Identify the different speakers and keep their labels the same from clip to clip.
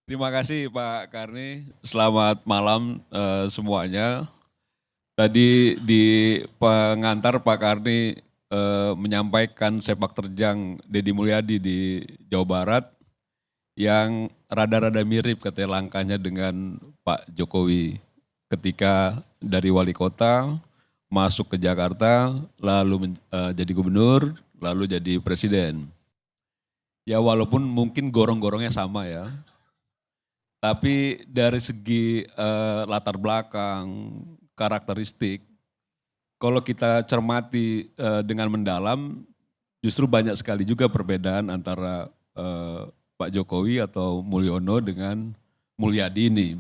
Speaker 1: Terima kasih Pak Karni, selamat malam semuanya. Tadi di pengantar Pak Karni menyampaikan sepak terjang Deddy Mulyadi di Jawa Barat yang rada-rada mirip katanya langkahnya dengan Pak Jokowi ketika dari wali kota masuk ke Jakarta, lalu jadi gubernur, lalu jadi presiden. Ya walaupun mungkin gorong-gorongnya sama ya, tapi dari segi latar belakang, karakteristik, kalau kita cermati dengan mendalam, justru banyak sekali juga perbedaan antara Pak Jokowi atau Mulyono dengan Mulyadi ini.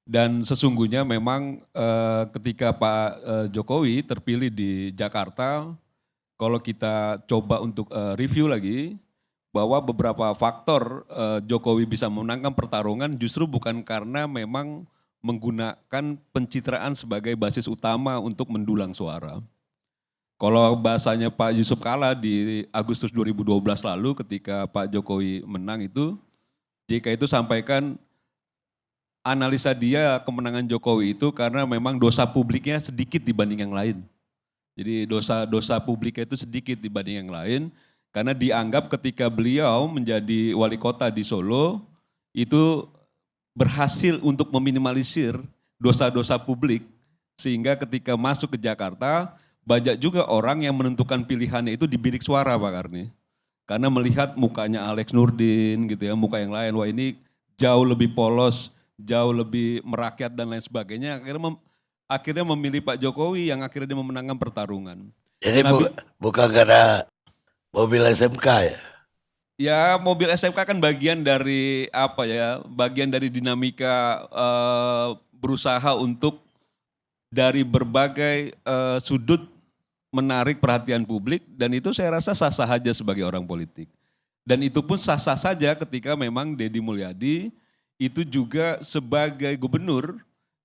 Speaker 1: Dan sesungguhnya memang ketika Pak Jokowi terpilih di Jakarta, kalau kita coba untuk review lagi, bahwa beberapa faktor Jokowi bisa memenangkan pertarungan justru bukan karena memang menggunakan pencitraan sebagai basis utama untuk mendulang suara. Kalau bahasanya Pak Yusuf Kala di Agustus 2012 lalu ketika Pak Jokowi menang itu, JK itu sampaikan analisa dia kemenangan Jokowi itu karena memang dosa publiknya sedikit dibanding yang lain. Jadi dosa-dosa publiknya itu sedikit dibanding yang lain, karena dianggap ketika beliau menjadi wali kota di Solo, itu berhasil untuk meminimalisir dosa-dosa publik, sehingga ketika masuk ke Jakarta, banyak juga orang yang menentukan pilihannya itu di bilik suara Pak Karni. Karena melihat mukanya Alex Nurdin gitu ya, muka yang lain, wah ini jauh lebih polos, jauh lebih merakyat dan lain sebagainya, akhirnya memilih Pak Jokowi yang akhirnya dia memenangkan pertarungan.
Speaker 2: Jadi
Speaker 1: Nah,
Speaker 2: bukan karena mobil SMK ya?
Speaker 1: ya mobil SMK kan bagian dari apa ya, bagian dari dinamika berusaha untuk dari berbagai sudut menarik perhatian publik dan itu saya rasa sah-sah saja sebagai orang politik. Dan itu pun sah-sah saja ketika memang Deddy Mulyadi itu juga sebagai gubernur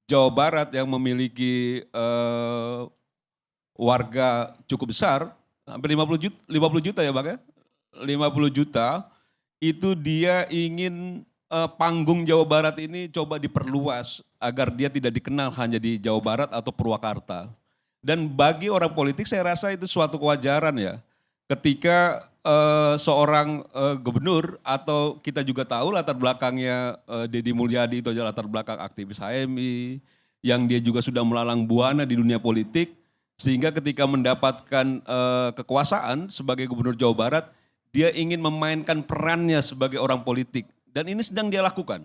Speaker 1: Jawa Barat yang memiliki warga cukup besar, hampir 50 juta ya Bang ya, 50 juta, itu dia ingin panggung Jawa Barat ini coba diperluas agar dia tidak dikenal hanya di Jawa Barat atau Purwakarta. Dan bagi orang politik saya rasa itu suatu kewajaran ya. Ketika seorang gubernur atau kita juga tahu latar belakangnya Deddy Mulyadi itu adalah latar belakang aktivis HMI, yang dia juga sudah melalang buana di dunia politik, sehingga ketika mendapatkan kekuasaan sebagai gubernur Jawa Barat, dia ingin memainkan perannya sebagai orang politik. Dan ini sedang dia lakukan.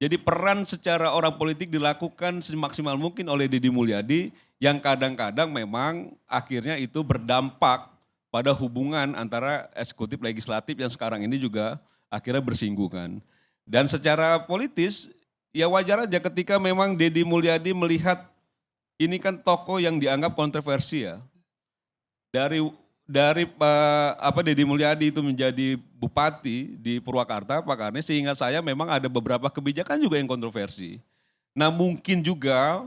Speaker 1: Jadi peran secara orang politik dilakukan semaksimal mungkin oleh Deddy Mulyadi yang kadang-kadang memang akhirnya itu berdampak pada hubungan antara eksekutif legislatif yang sekarang ini juga akhirnya bersinggungan. Dan secara politis ya wajar aja ketika memang Deddy Mulyadi melihat ini kan tokoh yang dianggap kontroversi ya. Dari Deddy Mulyadi itu menjadi bupati di Purwakarta Pak Karni, sehingga saya memang ada beberapa kebijakan juga yang kontroversi. Nah mungkin juga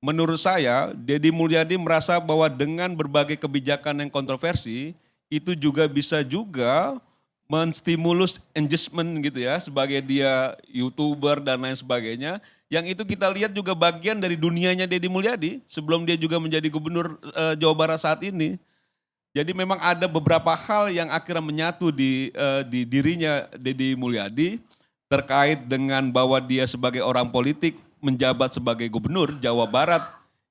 Speaker 1: menurut saya Deddy Mulyadi merasa bahwa dengan berbagai kebijakan yang kontroversi itu juga bisa juga menstimulus engagement gitu ya, sebagai dia YouTuber dan lain sebagainya. Yang itu kita lihat juga bagian dari dunianya Deddy Mulyadi sebelum dia juga menjadi gubernur Jawa Barat saat ini. Jadi memang ada beberapa hal yang akhirnya menyatu di dirinya Deddy Mulyadi terkait dengan bahwa dia sebagai orang politik menjabat sebagai gubernur Jawa Barat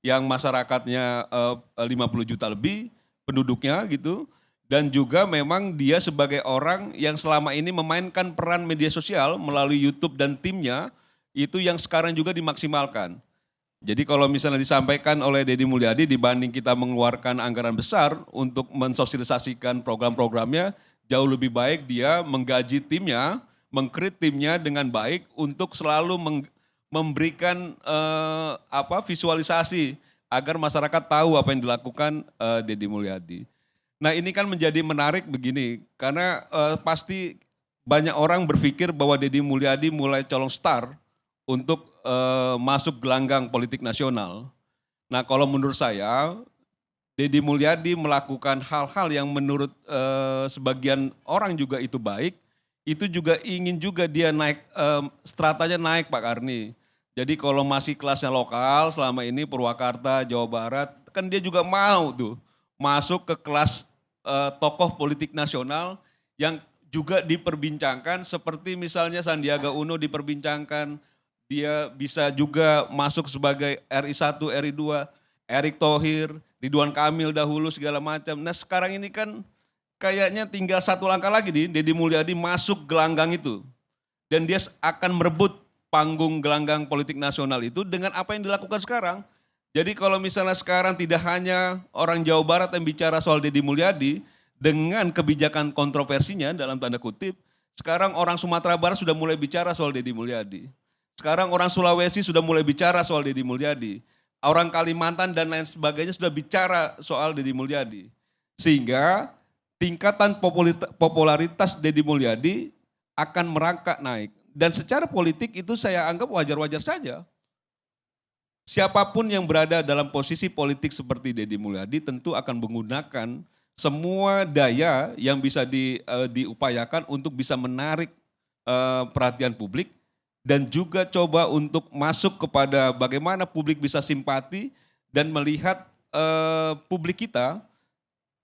Speaker 1: yang masyarakatnya 50 juta lebih penduduknya gitu. Dan juga memang dia sebagai orang yang selama ini memainkan peran media sosial melalui YouTube dan timnya, itu yang sekarang juga dimaksimalkan. Jadi kalau misalnya disampaikan oleh Deddy Mulyadi dibanding kita mengeluarkan anggaran besar untuk mensosialisasikan program-programnya, jauh lebih baik dia menggaji timnya, mengkrit timnya dengan baik untuk selalu memberikan visualisasi agar masyarakat tahu apa yang dilakukan Deddy Mulyadi. Nah ini kan menjadi menarik begini, karena pasti banyak orang berpikir bahwa Deddy Mulyadi mulai colong star untuk masuk gelanggang politik nasional. Nah kalau menurut saya, Deddy Mulyadi melakukan hal-hal yang menurut sebagian orang juga itu baik, itu juga ingin juga dia naik, stratanya naik Pak Karni. Jadi kalau masih kelasnya lokal selama ini Purwakarta, Jawa Barat, kan dia juga mau tuh masuk ke kelas tokoh politik nasional yang juga diperbincangkan seperti misalnya Sandiaga Uno diperbincangkan, dia bisa juga masuk sebagai RI1, RI2, Erick Thohir, Ridwan Kamil dahulu segala macam. Nah sekarang ini kan kayaknya tinggal satu langkah lagi nih, Deddy Mulyadi masuk gelanggang itu. Dan dia akan merebut panggung gelanggang politik nasional itu dengan apa yang dilakukan sekarang. Jadi kalau misalnya sekarang tidak hanya orang Jawa Barat yang bicara soal Deddy Mulyadi, dengan kebijakan kontroversinya dalam tanda kutip, sekarang orang Sumatera Barat sudah mulai bicara soal Deddy Mulyadi. Sekarang orang Sulawesi sudah mulai bicara soal Deddy Mulyadi. Orang Kalimantan dan lain sebagainya sudah bicara soal Deddy Mulyadi. Sehingga tingkatan popularitas Deddy Mulyadi akan merangkak naik. Dan secara politik itu saya anggap wajar-wajar saja. Siapapun yang berada dalam posisi politik seperti Deddy Mulyadi tentu akan menggunakan semua daya yang bisa diupayakan untuk bisa menarik perhatian publik dan juga coba untuk masuk kepada bagaimana publik bisa simpati dan melihat publik kita.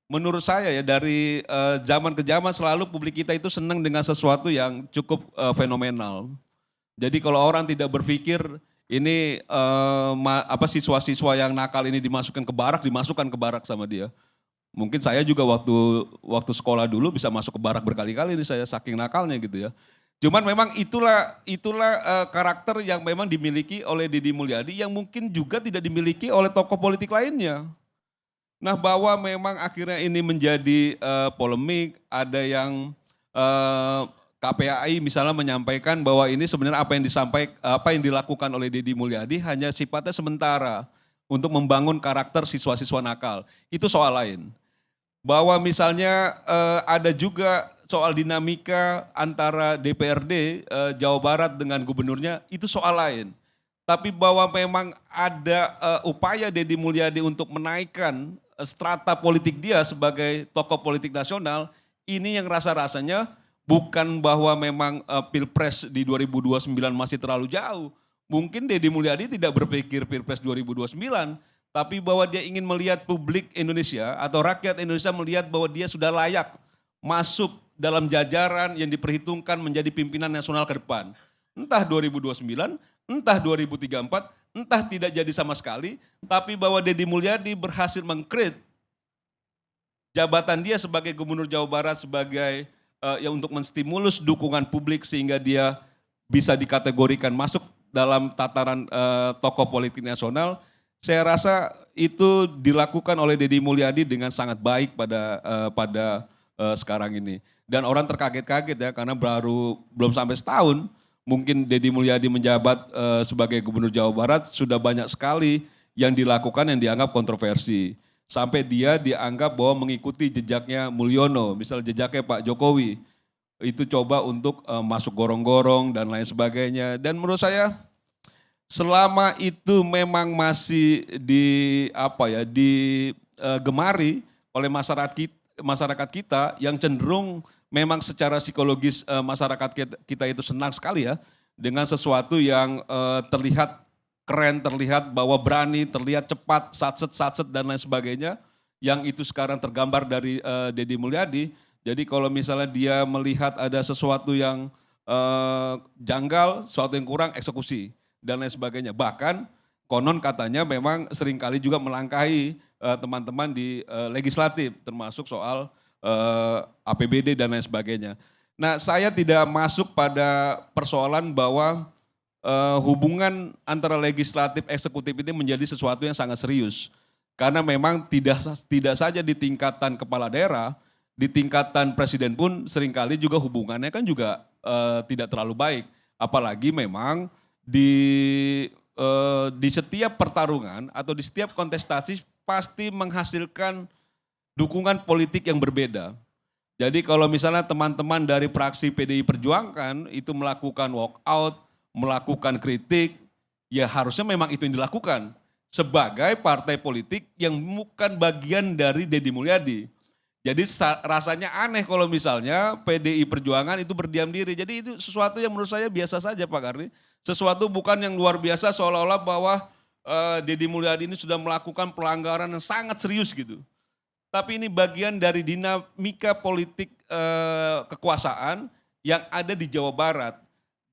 Speaker 1: Menurut saya ya dari zaman ke zaman selalu publik kita itu senang dengan sesuatu yang cukup fenomenal. Jadi kalau orang tidak berpikir ini siswa-siswa yang nakal ini dimasukkan ke barak sama dia. Mungkin saya juga waktu sekolah dulu bisa masuk ke barak berkali-kali ini saya saking nakalnya gitu ya. Cuman memang itulah karakter yang memang dimiliki oleh Deddy Mulyadi yang mungkin juga tidak dimiliki oleh tokoh politik lainnya. Nah bahwa memang akhirnya ini menjadi polemik, ada yang KPAI misalnya menyampaikan bahwa ini sebenarnya apa yang dilakukan oleh Deddy Mulyadi hanya sifatnya sementara untuk membangun karakter siswa-siswa nakal. Itu soal lain. Bahwa misalnya ada juga soal dinamika antara DPRD Jawa Barat dengan gubernurnya, itu soal lain. Tapi bahwa memang ada upaya Deddy Mulyadi untuk menaikkan strata politik dia sebagai tokoh politik nasional, ini yang rasa-rasanya bukan bahwa memang Pilpres di 2029 masih terlalu jauh. Mungkin Deddy Mulyadi tidak berpikir Pilpres 2029, tapi bahwa dia ingin melihat publik Indonesia atau rakyat Indonesia melihat bahwa dia sudah layak masuk dalam jajaran yang diperhitungkan menjadi pimpinan nasional ke depan. Entah 2029, entah 2034, entah tidak jadi sama sekali, tapi bahwa Deddy Mulyadi berhasil mengkreat jabatan dia sebagai Gubernur Jawa Barat sebagai untuk menstimulus dukungan publik sehingga dia bisa dikategorikan masuk dalam tataran tokoh politik nasional. Saya rasa itu dilakukan oleh Deddy Mulyadi dengan sangat baik pada sekarang ini. Dan orang terkaget-kaget ya karena belum sampai setahun mungkin Deddy Mulyadi menjabat sebagai Gubernur Jawa Barat sudah banyak sekali yang dilakukan yang dianggap kontroversi. Sampai dia dianggap bahwa mengikuti jejaknya Mulyono, misal jejaknya Pak Jokowi. Itu coba untuk masuk gorong-gorong dan lain sebagainya. Dan menurut saya selama itu memang masih digemari oleh masyarakat kita yang cenderung memang secara psikologis masyarakat kita itu senang sekali ya dengan sesuatu yang terlihat keren, terlihat bahwa berani, terlihat cepat, satset dan lain sebagainya yang itu sekarang tergambar dari Deddy Mulyadi. Jadi kalau misalnya dia melihat ada sesuatu yang janggal, sesuatu yang kurang, eksekusi dan lain sebagainya. Bahkan konon katanya memang seringkali juga melangkahi teman-teman di legislatif termasuk soal APBD dan lain sebagainya. Nah saya tidak masuk pada persoalan bahwa hubungan antara legislatif eksekutif ini menjadi sesuatu yang sangat serius. Karena memang tidak saja di tingkatan kepala daerah, di tingkatan presiden pun seringkali juga hubungannya kan juga tidak terlalu baik. Apalagi memang di setiap pertarungan atau di setiap kontestasi pasti menghasilkan dukungan politik yang berbeda. Jadi kalau misalnya teman-teman dari fraksi PDI Perjuangan itu melakukan walkout, melakukan kritik, ya harusnya memang itu yang dilakukan sebagai partai politik yang bukan bagian dari Deddy Mulyadi. Jadi rasanya aneh kalau misalnya PDI Perjuangan itu berdiam diri. Jadi itu sesuatu yang menurut saya biasa saja Pak Karni. Sesuatu bukan yang luar biasa seolah-olah bahwa Deddy Mulyadi ini sudah melakukan pelanggaran yang sangat serius gitu. Tapi ini bagian dari dinamika politik kekuasaan yang ada di Jawa Barat.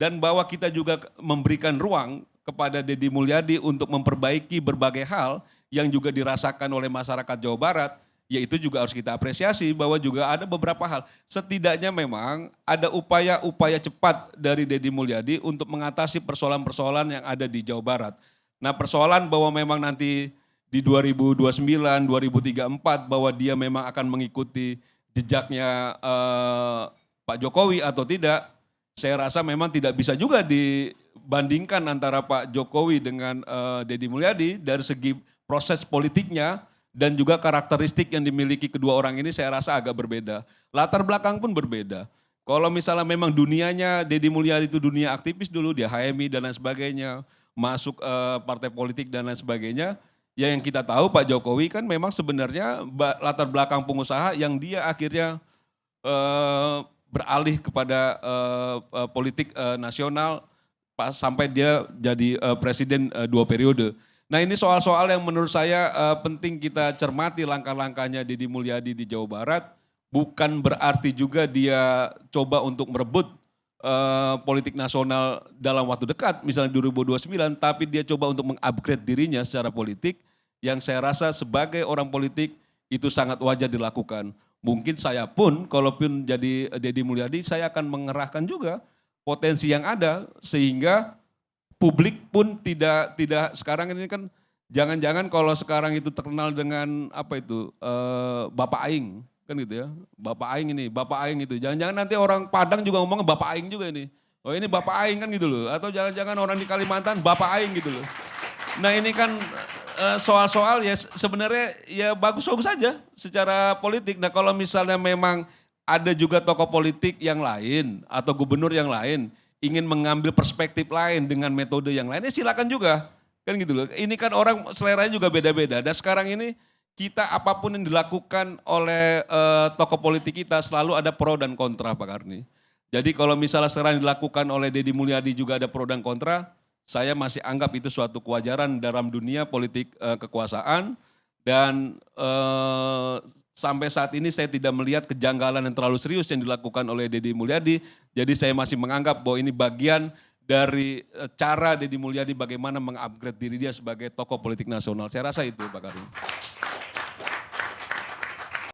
Speaker 1: Dan bahwa kita juga memberikan ruang kepada Deddy Mulyadi untuk memperbaiki berbagai hal yang juga dirasakan oleh masyarakat Jawa Barat. Ya itu juga harus kita apresiasi bahwa juga ada beberapa hal. Setidaknya memang ada upaya-upaya cepat dari Deddy Mulyadi untuk mengatasi persoalan-persoalan yang ada di Jawa Barat. Nah persoalan bahwa memang nanti di 2029, 2034 bahwa dia memang akan mengikuti jejaknya Pak Jokowi atau tidak, saya rasa memang tidak bisa juga dibandingkan antara Pak Jokowi dengan Deddy Mulyadi dari segi proses politiknya. Dan juga karakteristik yang dimiliki kedua orang ini saya rasa agak berbeda. Latar belakang pun berbeda. Kalau misalnya memang dunianya Deddy Mulyadi itu dunia aktivis dulu, dia HMI dan lain sebagainya, masuk partai politik dan lain sebagainya. Ya yang kita tahu Pak Jokowi kan memang sebenarnya latar belakang pengusaha yang dia akhirnya beralih kepada politik nasional sampai dia jadi presiden 2 periode. Nah ini soal-soal yang menurut saya penting kita cermati langkah-langkahnya Deddy Mulyadi di Jawa Barat. Bukan berarti juga dia coba untuk merebut politik nasional dalam waktu dekat, misalnya 2029, tapi dia coba untuk mengupgrade dirinya secara politik yang saya rasa sebagai orang politik itu sangat wajar dilakukan. Mungkin saya pun, kalaupun jadi Deddy Mulyadi, saya akan mengerahkan juga potensi yang ada sehingga publik pun tidak sekarang ini kan jangan-jangan kalau sekarang itu terkenal dengan apa itu Bapak Aing kan gitu ya, Bapak Aing itu jangan-jangan nanti orang Padang juga ngomong Bapak Aing juga ini, oh ini Bapak Aing kan gitu loh, atau jangan-jangan orang di Kalimantan Bapak Aing gitu loh. Nah ini kan soal-soal ya sebenarnya ya bagus-bagus saja secara politik. Nah kalau misalnya memang ada juga tokoh politik yang lain atau gubernur yang lain ingin mengambil perspektif lain dengan metode yang lain, ya silakan juga. Kan gitu loh. Ini kan orang seleranya juga beda-beda. Dan sekarang ini kita apapun yang dilakukan oleh tokoh politik kita selalu ada pro dan kontra Pak Karni. Jadi kalau misalnya sekarang dilakukan oleh Deddy Mulyadi juga ada pro dan kontra, saya masih anggap itu suatu kewajaran dalam dunia politik kekuasaan. Dan sampai saat ini saya tidak melihat kejanggalan yang terlalu serius yang dilakukan oleh Deddy Mulyadi. Jadi saya masih menganggap bahwa ini bagian dari cara Deddy Mulyadi bagaimana mengupgrade diri dia sebagai tokoh politik nasional. Saya rasa itu Pak Karim.